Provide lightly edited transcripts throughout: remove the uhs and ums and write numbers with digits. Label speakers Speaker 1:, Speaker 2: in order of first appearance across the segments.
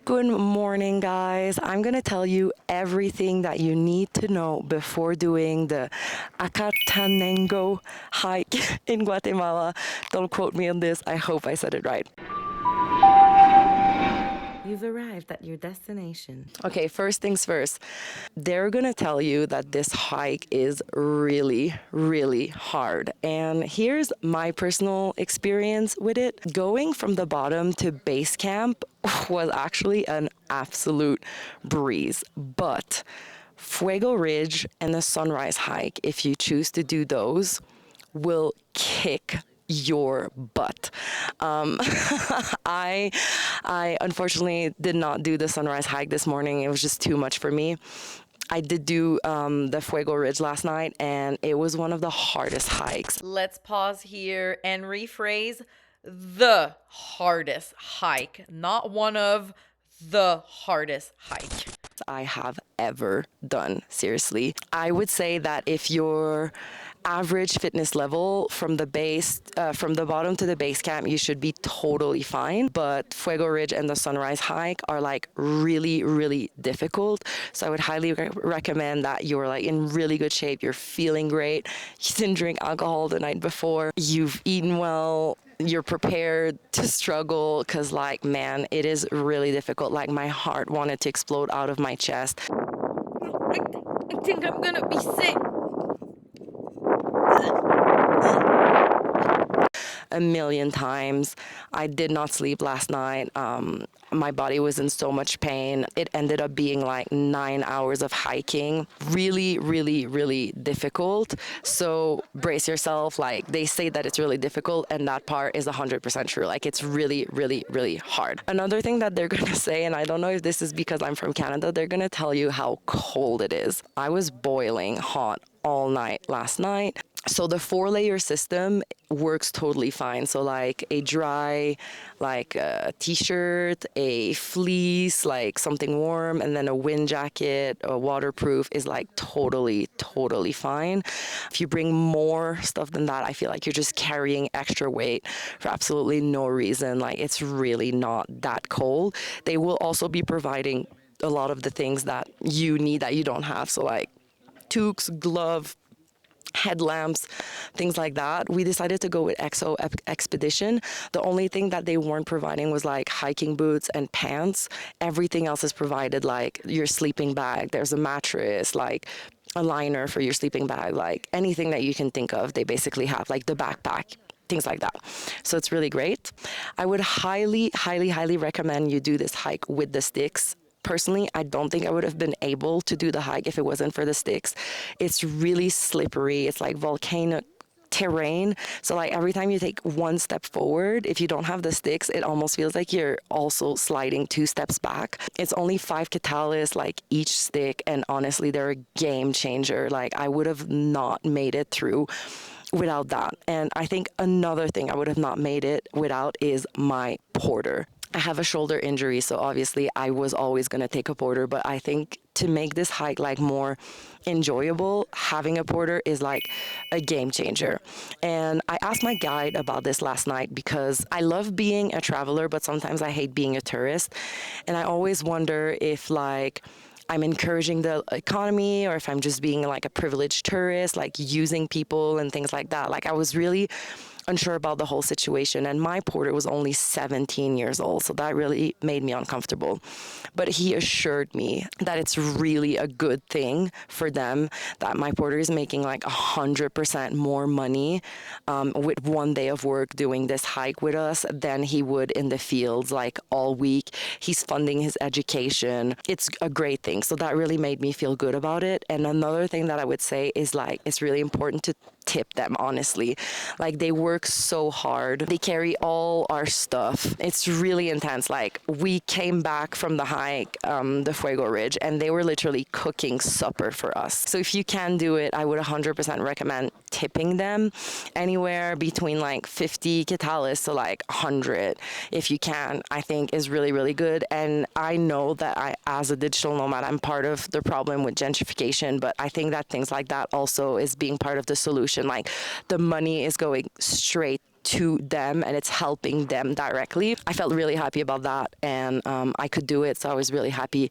Speaker 1: Good morning, guys. I'm going to tell you everything that you need to know before doing the Acatenango hike in Guatemala. Don't quote me on this. I hope I said it right. You've arrived at your destination. Okay, first things first. They're gonna tell you that this hike is really, really hard. And here's my personal experience with it. Going from the bottom to base camp was actually an absolute breeze. But Fuego Ridge and the sunrise hike, if you choose to do those, will kick your butt. Um, I, I unfortunately did not do the sunrise hike this morning. It was just too much for me. I did do the Fuego Ridge last night, and it was one of the hardest hikes.
Speaker 2: Let's pause here and rephrase the hardest hike, not one of the hardest hike
Speaker 1: I have ever done. Seriously, I would say that if your average fitness level from from the bottom to the base camp, you should be totally fine. But Fuego Ridge and the Sunrise hike are like really, really difficult. So I would highly recommend that you're like in really good shape. You're feeling great. You didn't drink alcohol the night before. You've eaten well. You're prepared to struggle because, like, man, it is really difficult. Like, my heart wanted to explode out of my chest.
Speaker 2: I think I'm gonna be sick.
Speaker 1: A million times. I did not sleep last night. My body was in so much pain. It ended up being like 9 hours of hiking. Really, really, really difficult. So brace yourself. Like, they say that it's really difficult, and that part is 100% true. Like, it's really, really, really hard. Another thing that they're gonna say, and I don't know if this is because I'm from Canada, they're gonna tell you how cold it is. I was boiling hot all night last night. So the 4-layer system works totally fine. So like a dry, like a t-shirt, a fleece, like something warm, and then a wind jacket, a waterproof is like totally, totally fine. If you bring more stuff than that, I feel like you're just carrying extra weight for absolutely no reason. Like, it's really not that cold. They will also be providing a lot of the things that you need that you don't have. So like toques, glove, headlamps, things like that. We decided to go with EXO Expedition. The only thing that they weren't providing was like hiking boots and pants. Everything else is provided, like your sleeping bag. There's a mattress, like a liner for your sleeping bag, like anything that you can think of, they basically have, like the backpack. Things like that. So it's really great. I would highly, highly, highly recommend you do this hike with the sticks. Personally, I don't think I would have been able to do the hike if it wasn't for the sticks. It's really slippery. It's like volcano terrain. So like every time you take one step forward, if you don't have the sticks, it almost feels like you're also sliding 2 steps back. It's only 5 catalysts like each stick, and honestly, they're a game changer. Like, I would have not made it through without that. And I think another thing I would have not made it without is my porter. I have a shoulder injury, so obviously I was always going to take a porter, but I think to make this hike like more enjoyable, having a porter is like a game changer. And I asked my guide about this last night because I love being a traveler, but sometimes I hate being a tourist. And I always wonder if like I'm encouraging the economy or if I'm just being like a privileged tourist, like using people and things like that. Like, I was really unsure about the whole situation, and my porter was only 17 years old, so that really made me uncomfortable. But he assured me that it's really a good thing for them that my porter is making like 100% more money with 1 day of work doing this hike with us than he would in the fields like all week. He's funding his education. It's a great thing. So that really made me feel good about it. And another thing that I would say is like, it's really important to tip them, honestly. Like, they work so hard. They carry all our stuff. It's really intense. Like, we came back from the hike, the Fuego Ridge, and they were literally cooking supper for us. So if you can do it, I would 100% recommend tipping them anywhere between like 50 catalysts to like 100 if you can. I think is really, really good. And I know that as a digital nomad, I'm part of the problem with gentrification, but I think that things like that also is being part of the solution. Like, the money is going straight to them and it's helping them directly. I felt really happy about that, and I could do it, so I was really happy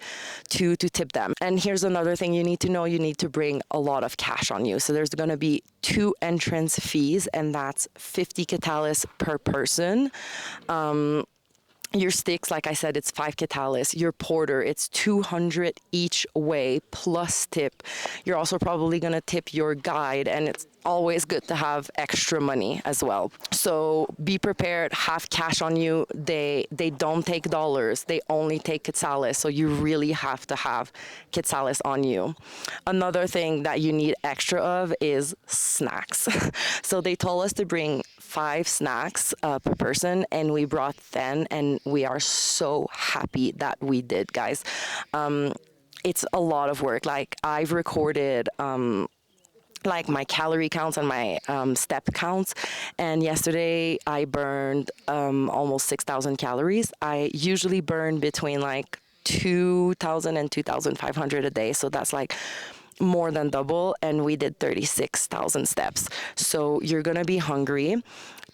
Speaker 1: to tip them. And here's another thing you need to know: you need to bring a lot of cash on you. So there's going to be 2 entrance fees, and that's 50 catalysts per person. Your sticks, like I said, it's 5 catalysts. Your porter, it's 200 each way plus tip. You're also probably gonna tip your guide, and it's always good to have extra money as well. So be prepared, have cash on you. They don't take dollars, they only take quetzales. So you really have to have quetzales on you. Another thing that you need extra of is snacks. So they told us to bring 5 snacks per person, and we brought 10, and we are so happy that we did, guys. It's a lot of work. Like, I've recorded like my calorie counts and my step counts, and yesterday I burned almost 6,000 calories. I usually burn between like 2,000 and 2,500 a day, so that's like more than double, and we did 36,000 steps. So you're gonna be hungry.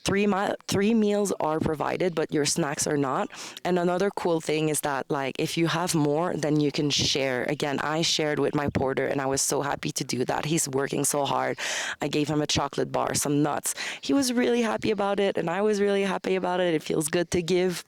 Speaker 1: Three meals are provided, but your snacks are not. And another cool thing is that, like, if you have more, then you can share. Again, I shared with my porter, and I was so happy to do that. He's working so hard. I gave him a chocolate bar, some nuts. He was really happy about it, and I was really happy about it. It feels good to give.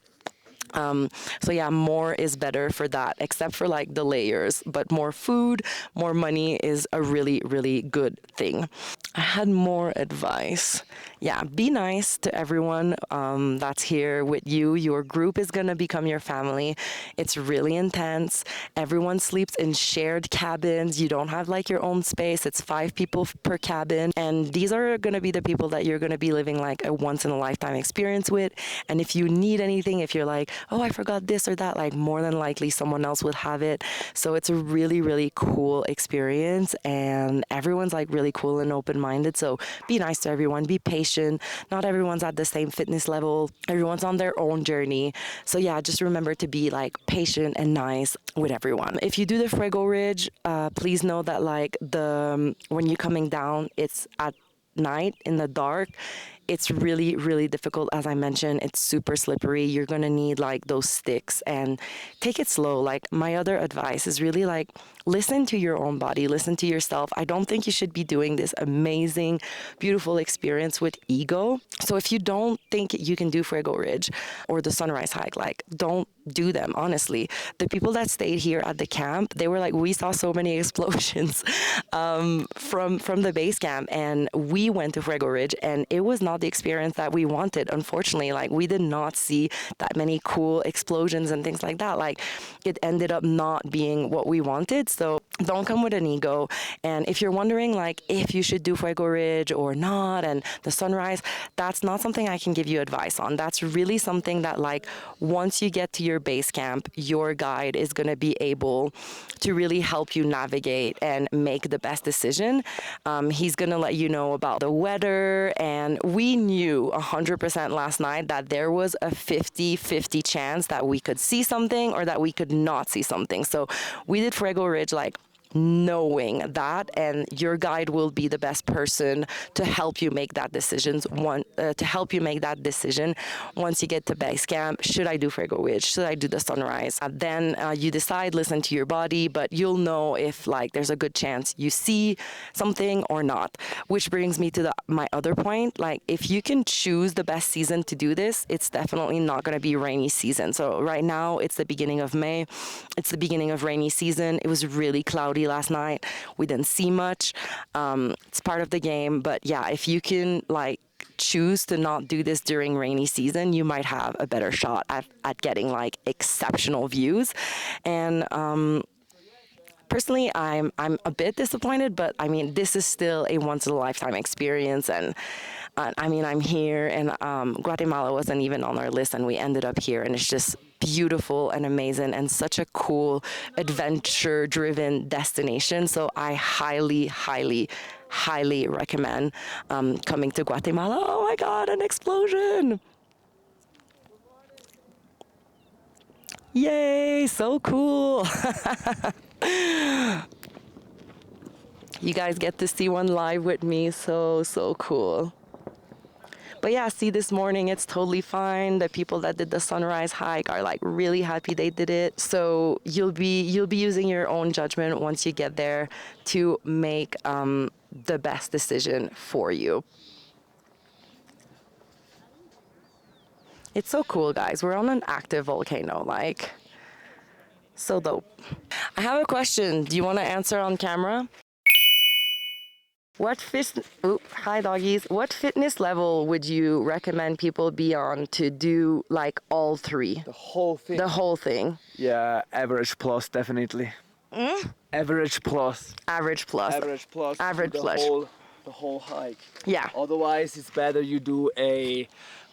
Speaker 1: So yeah, more is better for that, except for like the layers, but more food, more money is a really, really good thing. I had more advice. Yeah, be nice to everyone that's here with you. Your group is gonna become your family. It's really intense. Everyone sleeps in shared cabins. You don't have like your own space. It's 5 people per cabin. And these are gonna be the people that you're gonna be living like a once in a lifetime experience with. And if you need anything, if you're like, oh, I forgot this or that, like, more than likely someone else would have it. So it's a really, really cool experience, and everyone's like really cool and open-minded. So be nice to everyone, be patient. Not everyone's at the same fitness level. Everyone's on their own journey. So yeah, just remember to be like patient and nice with everyone. If you do the Fuego Ridge, please know that like when you're coming down, it's at night in the dark. It's really, really difficult. As I mentioned, it's super slippery. You're gonna need like those sticks, and take it slow. Like, my other advice is really like, listen to your own body, listen to yourself. I don't think you should be doing this amazing, beautiful experience with ego. So if you don't think you can do Fuego Ridge or the sunrise hike, like, don't do them, honestly. The people that stayed here at the camp, they were like, we saw so many explosions from the base camp, and we went to Fuego Ridge, and it was not the experience that we wanted. Unfortunately, like, we did not see that many cool explosions and things like that. Like, it ended up not being what we wanted. So don't come with an ego. And if you're wondering like if you should do Fuego Ridge or not, and the sunrise, that's not something I can give you advice on. That's really something that, like, once you get to your base camp, your guide is going to be able to really help you navigate and make the best decision. He's going to let you know about the weather, and we knew 100% last night that there was a 50-50 chance that we could see something or that we could not see something. So we did Fuego Ridge like knowing that, and your guide will be the best person to help you make that decision. Once you get to base camp. Should I do Fuego Ridge? Should I do the sunrise? Then you decide, listen to your body, but you'll know if like there's a good chance you see something or not. Which brings me to my other point. Like, if you can choose the best season to do this, it's definitely not going to be rainy season. So right now it's the beginning of May. It's the beginning of rainy season. It was really cloudy last night. We didn't see much. It's part of the game, but yeah, if you can like choose to not do this during rainy season, you might have a better shot at getting like exceptional views. And personally, I'm a bit disappointed, but I mean, this is still a once in a lifetime experience. And I mean, I'm here, and Guatemala wasn't even on our list, and we ended up here, and it's just beautiful and amazing and such a cool adventure driven destination. So I highly, highly, highly recommend coming to Guatemala. Oh my God, an explosion! Yay, so cool. You guys get to see one live with me. So cool. But yeah, see, this morning it's totally fine. The people that did the sunrise hike are like really happy they did it. So you'll be using your own judgment once you get there to make the best decision for you. It's so cool, guys. We're on an active volcano, like, so dope. I have a question. Do you want to answer on camera? Hi doggies. What fitness level would you recommend people be on to do like all three?
Speaker 3: The whole thing.
Speaker 1: The whole thing.
Speaker 3: Yeah, average plus definitely. Average plus.
Speaker 1: Average plus.
Speaker 3: Average plus.
Speaker 1: Average
Speaker 3: the
Speaker 1: plus.
Speaker 3: The whole hike.
Speaker 1: Yeah.
Speaker 3: Otherwise, it's better you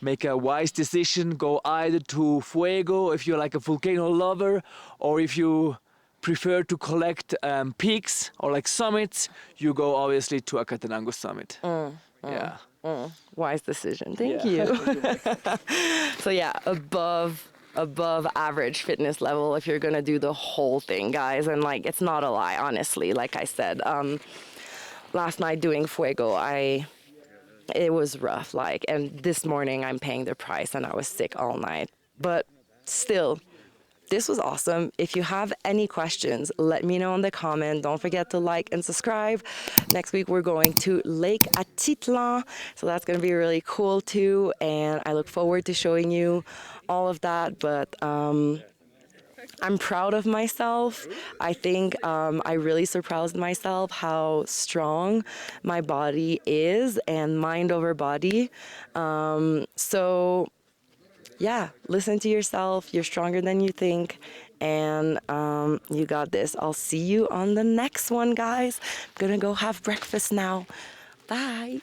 Speaker 3: make a wise decision. Go either to Fuego if you're like a volcano lover, or if you prefer to collect peaks or like summits, you go obviously to Acatenango summit. Yeah.
Speaker 1: Wise decision. Thank
Speaker 3: Yeah.
Speaker 1: you. So yeah, above average fitness level if you're gonna do the whole thing, guys. And like, it's not a lie, honestly. Like I said, last night doing Fuego, it was rough. Like, and this morning I'm paying the price, and I was sick all night. But still, this was awesome. If you have any questions, let me know in the comment. Don't forget to like and subscribe. Next week, we're going to Lake Atitlan. So that's going to be really cool too. And I look forward to showing you all of that. But I'm proud of myself. I think I really surprised myself how strong my body is, and mind over body. So yeah, listen to yourself. You're stronger than you think, and you got this. I'll see you on the next one, guys. I'm gonna go have breakfast now. Bye.